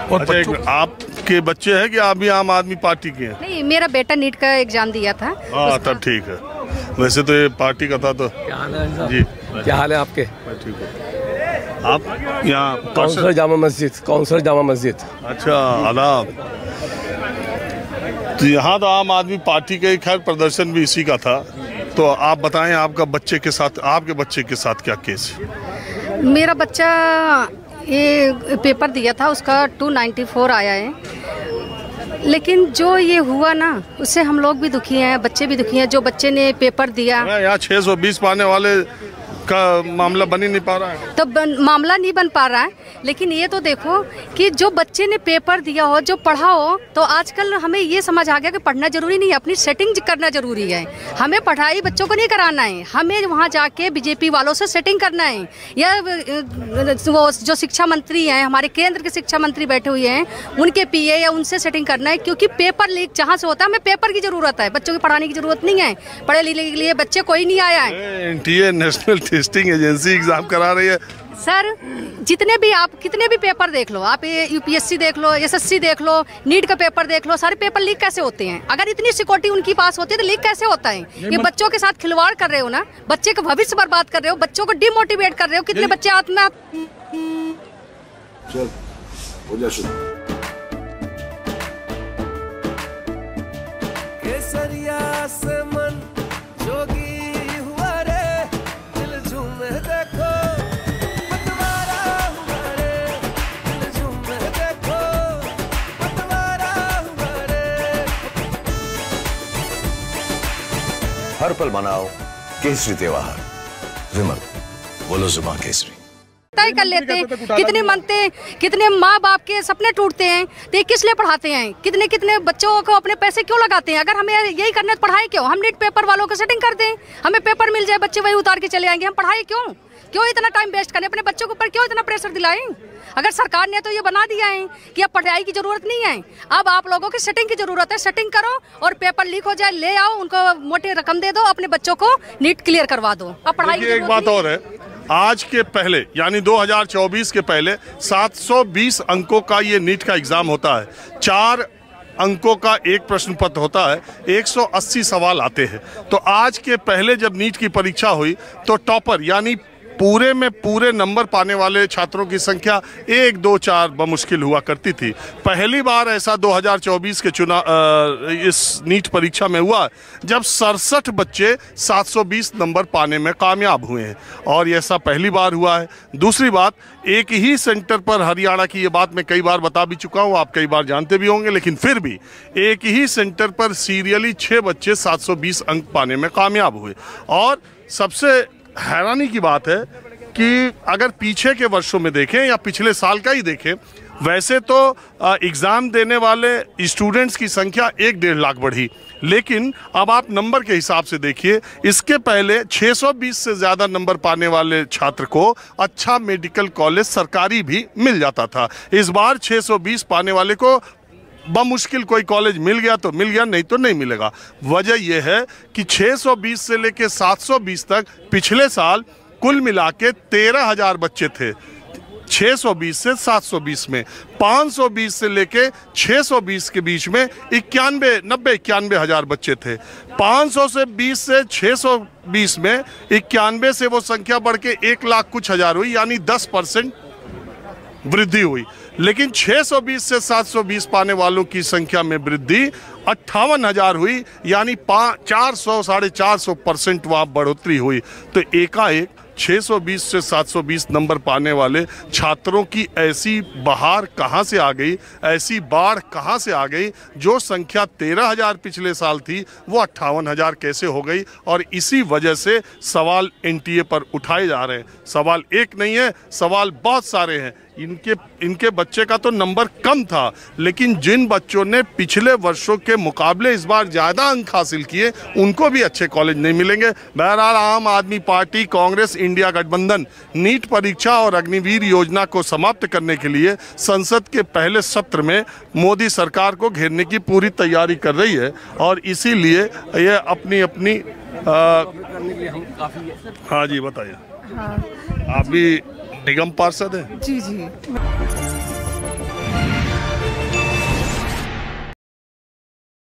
और अच्छा, आपके बच्चे हैं कि आप भी आम आदमी पार्टी के हैं? नहीं, मेरा बेटा नीट का एग्जाम दिया था। हाँ, तब ठीक है। वैसे तो ये पार्टी का था। तो क्या हाल है जी, क्या हाल है आपके? ठीक है। आप यहाँ काउंसलर जामा मस्जिद। अच्छा, आदाब। तो यहाँ तो आम आदमी पार्टी का ही खैर प्रदर्शन भी इसी का था। तो आप बताएं, आपके बच्चे के साथ क्या केस है? मेरा बच्चा ये पेपर दिया था, उसका 294 आया है। लेकिन जो ये हुआ ना, उससे हम लोग भी दुखी हैं, बच्चे भी दुखी हैं। जो बच्चे ने पेपर दिया, यहाँ 620 पाने वाले का मामला बन ही नहीं पा रहा है। तो मामला नहीं बन पा रहा है। लेकिन ये तो देखो कि जो बच्चे ने पेपर दिया हो, जो पढ़ा हो, तो आजकल हमें ये समझ आ गया कि पढ़ना जरूरी नहीं है, अपनी सेटिंग करना जरूरी है। हमें पढ़ाई बच्चों को नहीं कराना है, हमें वहाँ जाके बीजेपी वालों से सेटिंग करना है। या वो जो शिक्षा मंत्री हैं, हमारे केंद्र के शिक्षा मंत्री बैठे हुए हैं, उनके पीए या उनसे सेटिंग करना है। क्योंकि पेपर लीक जहाँ से होता है, हमें पेपर की जरूरत है, बच्चों की पढ़ाने की जरूरत नहीं है। पढ़े लिखने के लिए बच्चे कोई नहीं आया है। NTA national testing agency exam करा रही है सर। जितने भी पेपर देख लो, आप यूपीएससी देख लो, एसएससी देख लो, नीट का पेपर देख लो, सारे पेपर लीक कैसे होते हैं? अगर इतनी सिक्योरिटी उनकी पास होती है तो लीक कैसे होता है? ये बच्चों के साथ खिलवाड़ कर रहे हो ना, बच्चे का भविष्य बर्बाद कर रहे हो, बच्चों को डिमोटिवेट कर रहे हो। कितने बच्चे आत्महत्या। हर पल मनाओ केसरी त्योहार। विमल, बोलो जुबान केसरी। तय कर लेते हैं, कितने मनते, कितने माँ बाप के सपने टूटते हैं, तो किस लिए पढ़ाते हैं? कितने बच्चों को अपने पैसे क्यों लगाते हैं? अगर हमें यही करना है तो पढ़ाई क्यों? हम नीट पेपर वालों को सेटिंग कर दें, हमें पेपर मिल जाए, बच्चे वही उतार के चले आएंगे। हम पढ़ाई क्यों इतना टाइम वेस्ट करें? अपने बच्चों के ऊपर क्यों इतना प्रेशर दिलाएं? अगर सरकार ने तो ये बना दिया है कि अब पढ़ाई की जरूरत नहीं है, अब आप लोगों की सेटिंग की जरूरत है। सेटिंग करो और पेपर लीक हो जाए, ले आओ, उनको मोटी रकम दे दो, अपने बच्चों को नीट क्लियर करवा दो। अब पढ़ाई की एक बात और है, आज के पहले यानी 2024 के पहले 720 अंकों का ये नीट का एग्जाम होता है। 4 अंकों का एक प्रश्न पत्र होता है, 180 सवाल आते हैं। तो आज के पहले जब नीट की परीक्षा हुई तो टॉपर यानी पूरे में पूरे नंबर पाने वाले छात्रों की संख्या 1, 2, 4 बमुश्किल हुआ करती थी। पहली बार ऐसा 2024 के इस नीट परीक्षा में हुआ जब 67 बच्चे 720 नंबर पाने में कामयाब हुए हैं, और ऐसा पहली बार हुआ है। दूसरी बात, एक ही सेंटर पर हरियाणा की ये बात मैं कई बार बता भी चुका हूँ, आप कई बार जानते भी होंगे, लेकिन फिर भी एक ही सेंटर पर सीरियली 6 बच्चे 720 अंक पाने में कामयाब हुए। और सबसे हैरानी की बात है कि अगर पीछे के वर्षों में देखें या पिछले साल का ही देखें, वैसे तो एग्ज़ाम देने वाले स्टूडेंट्स की संख्या 1-1.5 लाख बढ़ी, लेकिन अब आप नंबर के हिसाब से देखिए, इसके पहले 620 से ज़्यादा नंबर पाने वाले छात्र को अच्छा मेडिकल कॉलेज सरकारी भी मिल जाता था। इस बार 620 पाने वाले को बमुश्किल कोई कॉलेज मिल गया तो मिल गया, नहीं तो नहीं मिलेगा। वजह यह है कि 620 से लेके 720 तक पिछले साल कुल मिला के 13,000 बच्चे थे। 620 से 720 में 520 से लेके 620 के बीच में 91 हज़ार बच्चे थे। 500 से 20 से 620 में 91 से वो संख्या बढ़ के 1 लाख कुछ हज़ार हुई, यानी 10% वृद्धि हुई। लेकिन 620 से 720 पाने वालों की संख्या में वृद्धि 58,000 हुई, यानी 400-450% वहाँ बढ़ोतरी हुई। तो एकाएक 620 से 720 नंबर पाने वाले छात्रों की ऐसी बहार कहाँ से आ गई, ऐसी बाढ़ कहाँ से आ गई? जो संख्या 13,000 पिछले साल थी वो 58,000 कैसे हो गई? और इसी वजह से सवाल एनटीए पर उठाए जा रहे हैं। सवाल एक नहीं है, सवाल बहुत सारे हैं। इनके बच्चे का तो नंबर कम था, लेकिन जिन बच्चों ने पिछले वर्षों के मुकाबले इस बार ज़्यादा अंक हासिल किए उनको भी अच्छे कॉलेज नहीं मिलेंगे। बहरहाल आम आदमी पार्टी, कांग्रेस, इंडिया गठबंधन नीट परीक्षा और अग्निवीर योजना को समाप्त करने के लिए संसद के पहले सत्र में मोदी सरकार को घेरने की पूरी तैयारी कर रही है। और इसीलिए ये अपनी हाँ जी बताइए। हाँ। आप भी निगम पार्षद हैं? जी।